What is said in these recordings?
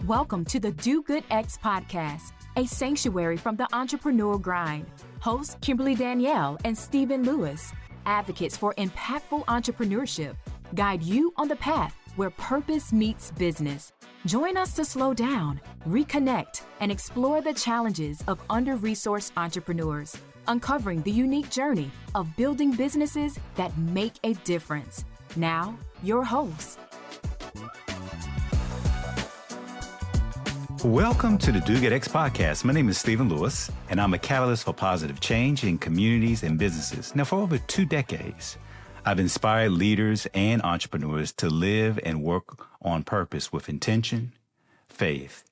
Welcome to the Do Good X podcast, a sanctuary from the entrepreneurial grind. Hosts Kimberly Danielle and Stephen Lewis, advocates for impactful entrepreneurship, guide you on the path where purpose meets business. Join us to slow down, reconnect, and explore the challenges of under-resourced entrepreneurs, uncovering the unique journey of building businesses that make a difference. Now, your hosts. Welcome to the Do Good X podcast. My name is Stephen Lewis, and I'm a catalyst for positive change in communities and businesses. Now, for over 2 decades, I've inspired leaders and entrepreneurs to live and work on purpose with intention, faith,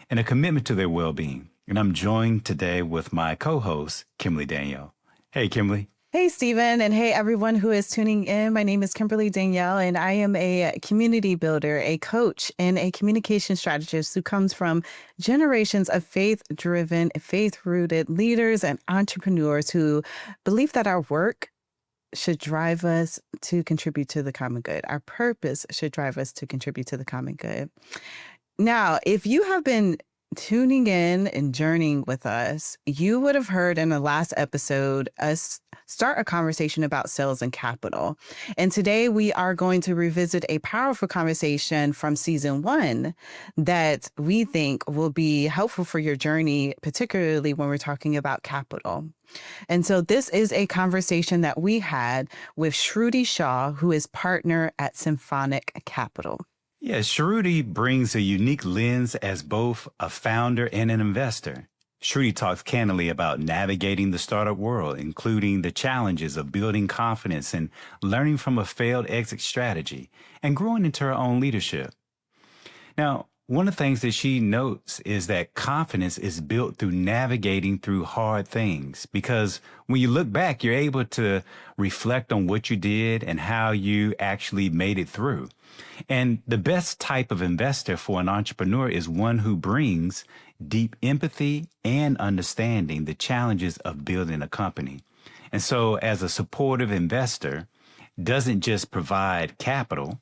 and a commitment to their well-being. And I'm joined today with my co-host, Kimberly Danielle. Hey, Kimberly. Hey, Stephen, and hey, everyone who is tuning in. My name is Kimberly Danielle, and I am a community builder, a coach, and a communication strategist who comes from generations of faith-driven, faith-rooted leaders and entrepreneurs who believe that our work should drive us to contribute to the common good. Our purpose should drive us to contribute to the common good. Now, if you have been tuning in and journeying with us, you would have heard in the last episode us start a conversation about sales and capital. And today we are going to revisit a powerful conversation from season 1 that we think will be helpful for your journey, particularly when we're talking about capital. And so this is a conversation that we had with Shruti Shah, who is partner at Symphonic Capital. Yeah, Shruti brings a unique lens as both a founder and an investor. Shruti talks candidly about navigating the startup world, including the challenges of building confidence and learning from a failed exit strategy and growing into her own leadership. Now, one of the things that she notes is that confidence is built through navigating through hard things, because when you look back, you're able to reflect on what you did and how you actually made it through. And the best type of investor for an entrepreneur is one who brings deep empathy and understanding the challenges of building a company. And so as a supportive investor, doesn't just provide capital,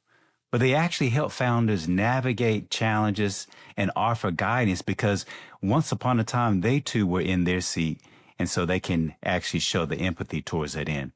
but they actually help founders navigate challenges and offer guidance, because once upon a time, they too were in their seat. And so they can actually show the empathy towards that end.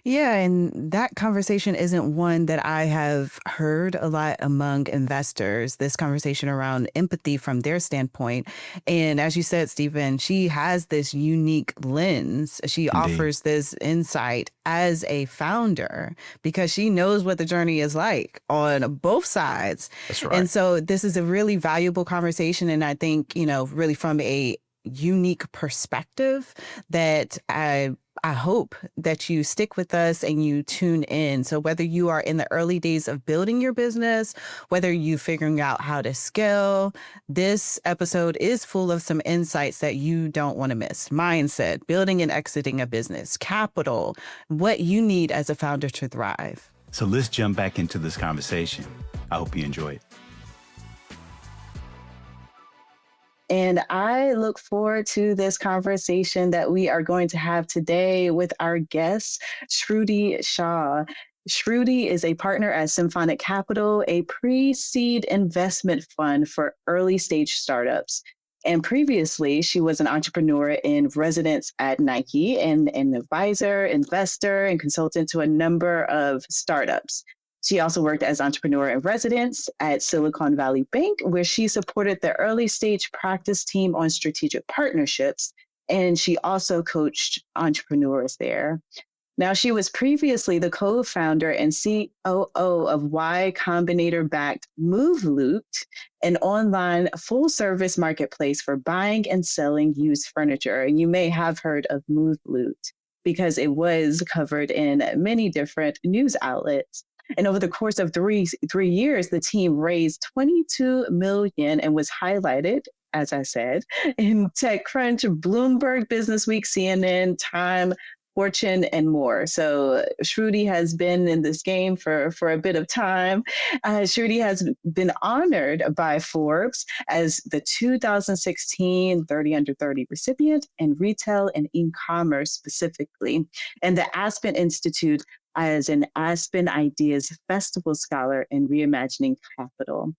Yeah, and that conversation isn't one that I have heard a lot among investors, this conversation around empathy from their standpoint. And as you said, Stephen, she has this unique lens. She Indeed. offers this insight as a founder because she knows what the journey is like on both sides. That's right. And so this is a really valuable conversation. And I think, really from a unique perspective that I hope that you stick with us and you tune in. So whether you are in the early days of building your business, whether you figuring out how to scale, this episode is full of some insights that you don't want to miss. Mindset, building and exiting a business, capital, what you need as a founder to thrive. So let's jump back into this conversation. I hope you enjoy it. And I look forward to this conversation that we are going to have today with our guest, Shruti Shah. Shruti is a partner at Symphonic Capital, a pre-seed investment fund for early stage startups. And previously, she was an entrepreneur in residence at Nike and an advisor, investor, and consultant to a number of startups. She also worked as entrepreneur in residence at Silicon Valley Bank, where she supported the early stage practice team on strategic partnerships. And she also coached entrepreneurs there. Now, she was previously the co-founder and COO of Y Combinator-backed MoveLoot, an online full-service marketplace for buying and selling used furniture. And you may have heard of MoveLoot because it was covered in many different news outlets. And over the course of three years, the team raised $22 million and was highlighted, as I said, in TechCrunch, Bloomberg Businessweek, CNN, Time, Fortune, and more. So Shruti has been in this game for a bit of time. Shruti has been honored by Forbes as the 2016 30 Under 30 recipient in retail and e-commerce specifically, and the Aspen Institute as an Aspen Ideas Festival Scholar in Reimagining Capital.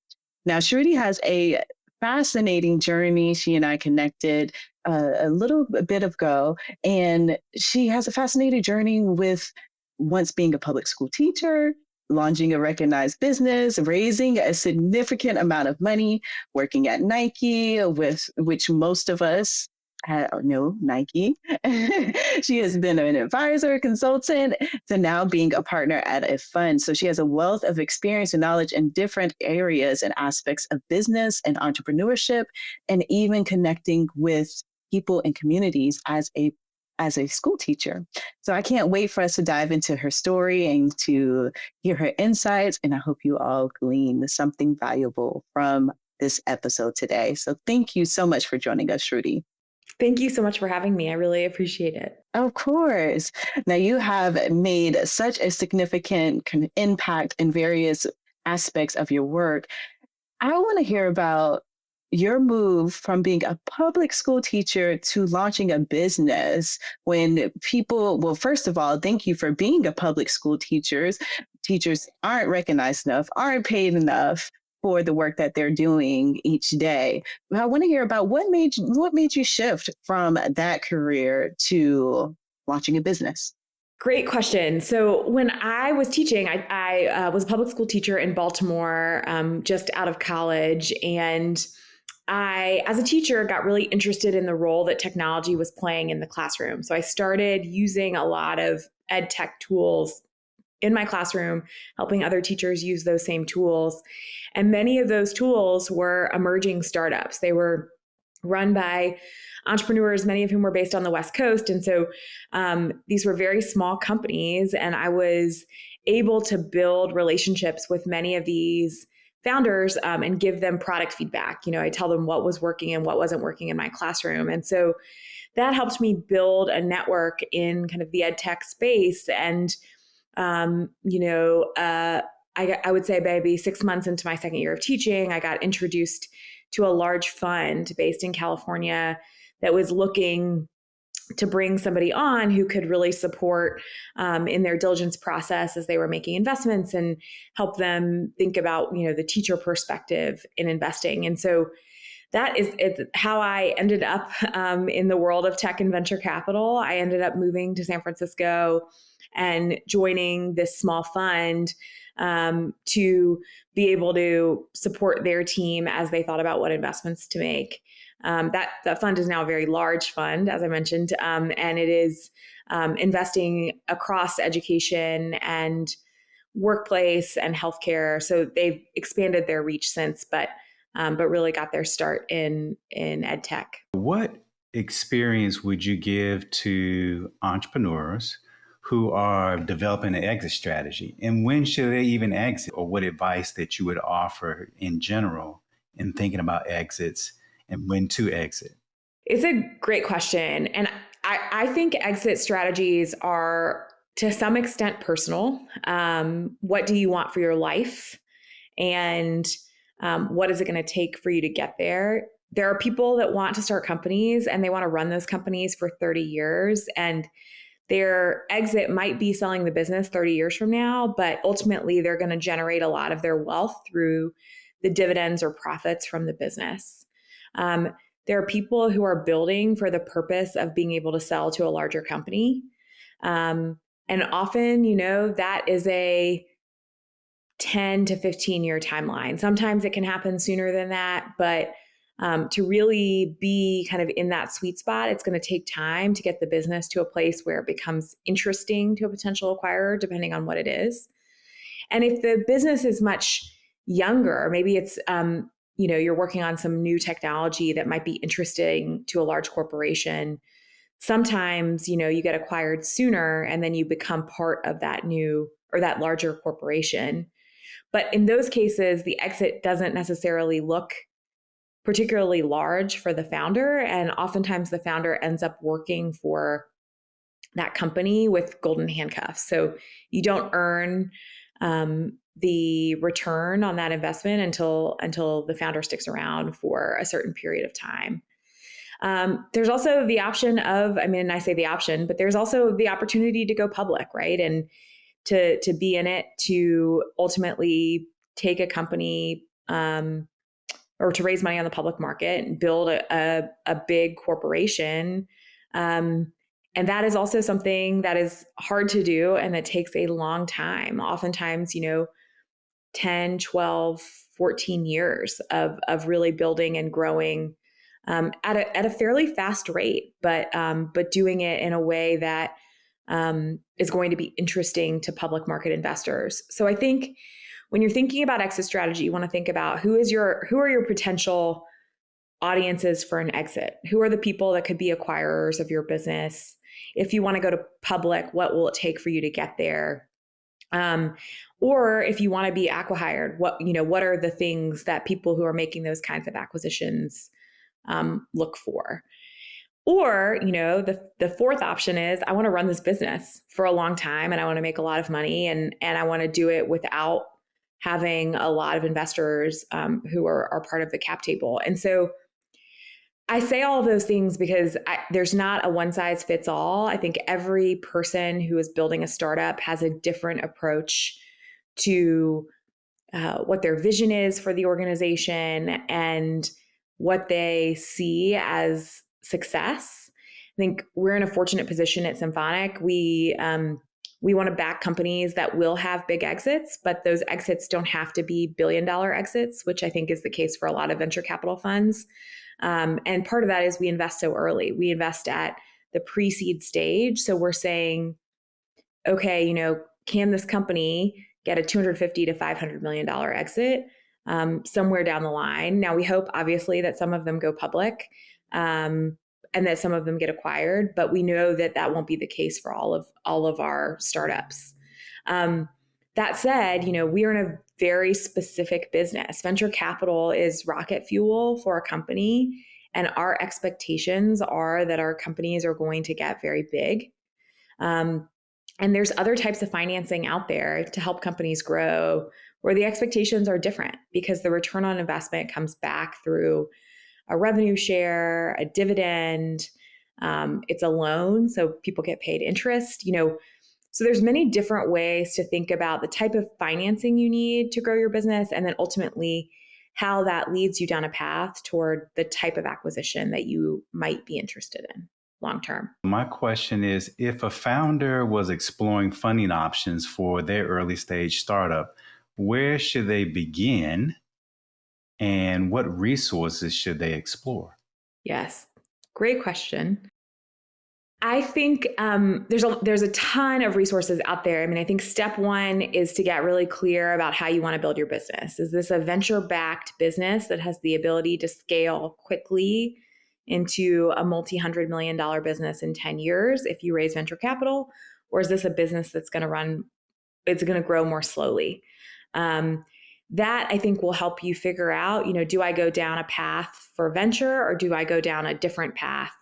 Now, Shruti has a fascinating journey. She and I connected a little bit ago, and she has a fascinating journey with once being a public school teacher, launching a recognized business, raising a significant amount of money, working at Nike, with which most of us know Nike. She has been an advisor, consultant, to now being a partner at a fund. So she has a wealth of experience and knowledge in different areas and aspects of business and entrepreneurship, and even connecting with people and communities as a school teacher. So I can't wait for us to dive into her story and to hear her insights. And I hope you all glean something valuable from this episode today. So thank you so much for joining us, Shruti. Thank you so much for having me. I really appreciate it. Of course. Now, you have made such a significant impact in various aspects of your work. I want to hear about your move from being a public school teacher to launching a business when people, well, first of all, thank you for being a public school teacher. Teachers aren't recognized enough, aren't paid enough for the work that they're doing each day. I want to hear about what made you shift from that career to launching a business. Great question. So when I was teaching, I was a public school teacher in Baltimore, just out of college. And I, as a teacher, got really interested in the role that technology was playing in the classroom. So I started using a lot of ed tech tools in my classroom, helping other teachers use those same tools. And many of those tools were emerging startups. They were run by entrepreneurs, many of whom were based on the West Coast. And so these were very small companies. And I was able to build relationships with many of these founders and give them product feedback. I tell them what was working and what wasn't working in my classroom. And so that helped me build a network in kind of the ed tech space. And, I would say maybe 6 months into my second year of teaching, I got introduced to a large fund based in California that was looking to bring somebody on who could really support in their diligence process as they were making investments and help them think about, the teacher perspective in investing. And so that is how I ended up in the world of tech and venture capital. I ended up moving to San Francisco and joining this small fund to be able to support their team as they thought about what investments to make. That fund is now a very large fund, as I mentioned, and it is investing across education and workplace and healthcare. So they've expanded their reach since, but really got their start in ed tech. What experience would you give to entrepreneurs who are developing an exit strategy? And when should they even exit? Or what advice that you would offer in general in thinking about exits and when to exit? It's a great question. And I think exit strategies are to some extent personal. What do you want for your life? And what is it going to take for you to get there? There are people that want to start companies and they want to run those companies for 30 years. And their exit might be selling the business 30 years from now, but ultimately they're going to generate a lot of their wealth through the dividends or profits from the business. There are people who are building for the purpose of being able to sell to a larger company. And often, that is a 10 to 15 year timeline. Sometimes it can happen sooner than that, but to really be kind of in that sweet spot, it's going to take time to get the business to a place where it becomes interesting to a potential acquirer, depending on what it is. And if the business is much younger, maybe it's, you're working on some new technology that might be interesting to a large corporation. Sometimes, you get acquired sooner and then you become part of that new or that larger corporation. But in those cases, the exit doesn't necessarily look particularly large for the founder. And oftentimes the founder ends up working for that company with golden handcuffs. So you don't earn the return on that investment until the founder sticks around for a certain period of time. There's also the option of, I say the option, but there's also the opportunity to go public, right? And to be in it, to ultimately take a company or to raise money on the public market and build a big corporation. And that is also something that is hard to do and that takes a long time. Oftentimes, 10, 12, 14 years of really building and growing at a fairly fast rate, but doing it in a way that is going to be interesting to public market investors. So I think when you're thinking about exit strategy, you want to think about who are your potential audiences for an exit? Who are the people that could be acquirers of your business? If you want to go to public, what will it take for you to get there? Or if you want to be acqui-hired, what are the things that people who are making those kinds of acquisitions look for? Or, the fourth option is I want to run this business for a long time and I want to make a lot of money and I want to do it without having a lot of investors who are part of the cap table. And so I say all of those things because there's not a one size fits all. I think every person who is building a startup has a different approach to what their vision is for the organization and what they see as success. I think we're in a fortunate position at Symphonic. We want to back companies that will have big exits, but those exits don't have to be billion-dollar exits, which I think is the case for a lot of venture capital funds. And part of that is we invest so early. We invest at the pre-seed stage. So we're saying, okay, can this company get a $250 to $500 million exit somewhere down the line? Now, we hope, obviously, that some of them go public and that some of them get acquired, but we know that that won't be the case for all of our startups. That said, we are in a very specific business. Venture capital is rocket fuel for a company, and our expectations are that our companies are going to get very big. And there's other types of financing out there to help companies grow where the expectations are different because the return on investment comes back through a revenue share, a dividend. It's a loan, so people get paid interest. So there's many different ways to think about the type of financing you need to grow your business, and then ultimately how that leads you down a path toward the type of acquisition that you might be interested in long term. My question is, if a founder was exploring funding options for their early stage startup, where should they begin and what resources should they explore? Yes, great question. I think there's a ton of resources out there. I mean, I think step one is to get really clear about how you want to build your business. Is this a venture-backed business that has the ability to scale quickly into a multi-$100 million business in 10 years if you raise venture capital? Or is this a business that's going to grow more slowly? That I think will help you figure out, do I go down a path for venture or do I go down a different path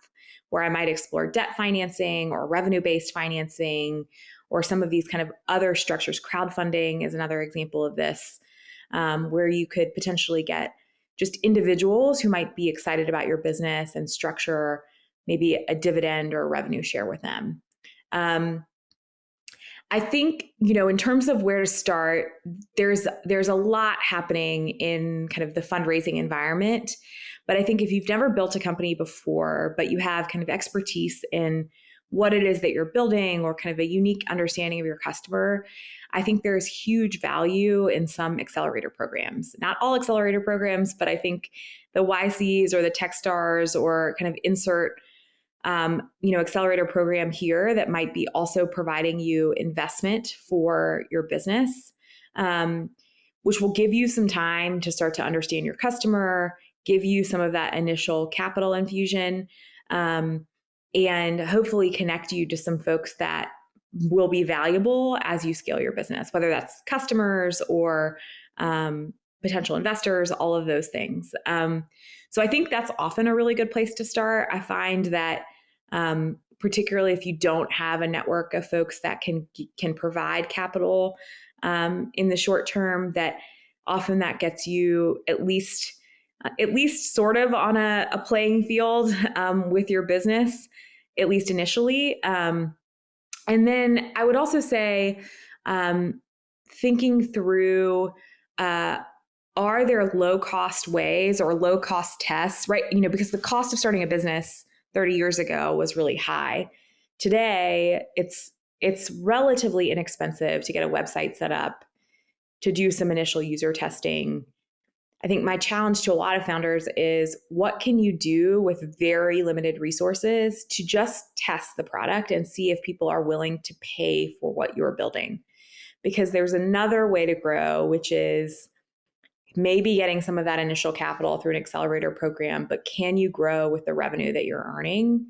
where I might explore debt financing or revenue-based financing or some of these kind of other structures. Crowdfunding is another example of this, where you could potentially get just individuals who might be excited about your business and structure maybe a dividend or a revenue share with them. I think, in terms of where to start, there's a lot happening in kind of the fundraising environment. But I think if you've never built a company before, but you have kind of expertise in what it is that you're building or kind of a unique understanding of your customer, I think there's huge value in some accelerator programs. Not all accelerator programs, but I think the YCs or the Techstars or kind of insert accelerator program here that might be also providing you investment for your business, which will give you some time to start to understand your customer, give you some of that initial capital infusion, and hopefully connect you to some folks that will be valuable as you scale your business, whether that's customers or potential investors, all of those things. So I think that's often a really good place to start. I find that particularly if you don't have a network of folks that can provide capital in the short term, that often that gets you at least sort of on a playing field with your business, at least initially. And then I would also say thinking through are there low cost ways or low cost tests, right? Because the cost of starting a business 30 years ago was really high. Today, it's relatively inexpensive to get a website set up, to do some initial user testing. I think my challenge to a lot of founders is, what can you do with very limited resources to just test the product and see if people are willing to pay for what you're building? Because there's another way to grow, which is maybe getting some of that initial capital through an accelerator program, but can you grow with the revenue that you're earning?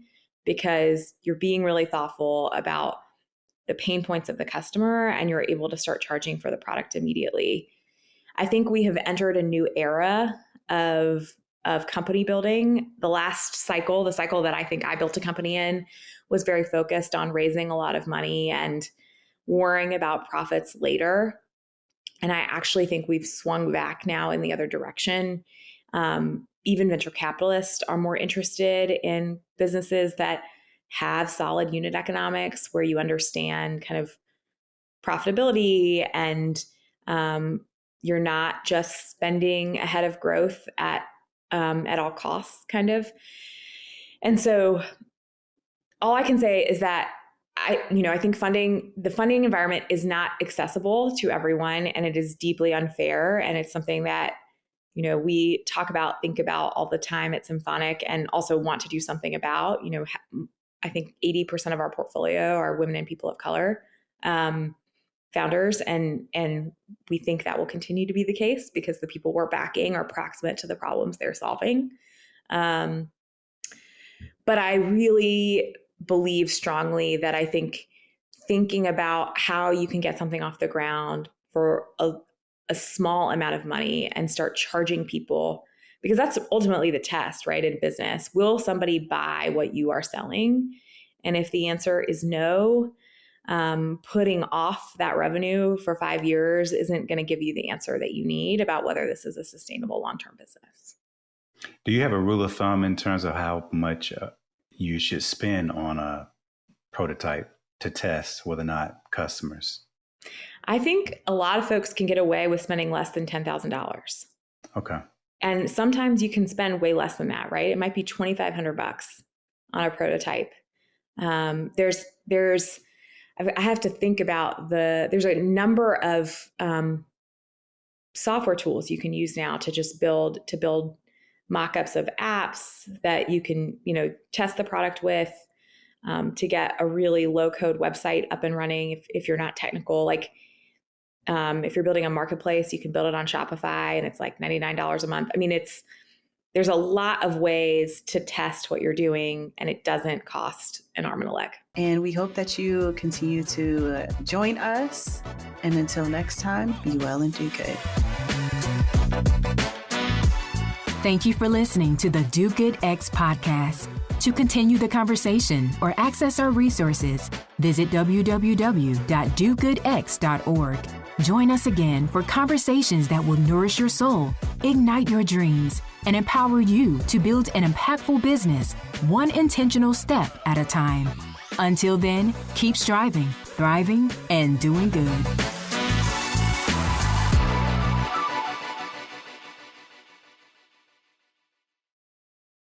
Because you're being really thoughtful about the pain points of the customer and you're able to start charging for the product immediately. I think we have entered a new era of company building. The last cycle, the cycle that I think I built a company in, was very focused on raising a lot of money and worrying about profits later. And I actually think we've swung back now in the other direction. Even venture capitalists are more interested in businesses that have solid unit economics, where you understand kind of profitability and you're not just spending ahead of growth at all costs, kind of. And so all I can say is that I think the funding environment is not accessible to everyone, and it is deeply unfair. And it's something that, we think about all the time at Symphonic, and also want to do something about. I think 80% of our portfolio are women and people of color founders. And we think that will continue to be the case because the people we're backing are proximate to the problems they're solving. But I really believe strongly that I think thinking about how you can get something off the ground for a small amount of money and start charging people, because that's ultimately the test, right? In business, will somebody buy what you are selling? And if the answer is no, putting off that revenue for 5 years isn't going to give you the answer that you need about whether this is a sustainable long-term business. Do you have a rule of thumb in terms of how much you should spend on a prototype to test whether or not customers? I think a lot of folks can get away with spending less than $10,000. Okay. And sometimes you can spend way less than that, right? It might be $2,500 on a prototype. I have to think about there's a number of software tools you can use now to just build mock-ups of apps that you can, test the product with, to get a really low-code website up and running. If you're not technical, if you're building a marketplace, you can build it on Shopify and it's like $99 a month. I mean, there's a lot of ways to test what you're doing, and it doesn't cost an arm and a leg. And we hope that you continue to join us. And until next time, be well and do good. Thank you for listening to the Do Good X podcast. To continue the conversation or access our resources, visit www.dogoodx.org. Join us again for conversations that will nourish your soul, ignite your dreams, and empower you to build an impactful business, one intentional step at a time. Until then, keep striving, thriving, and doing good.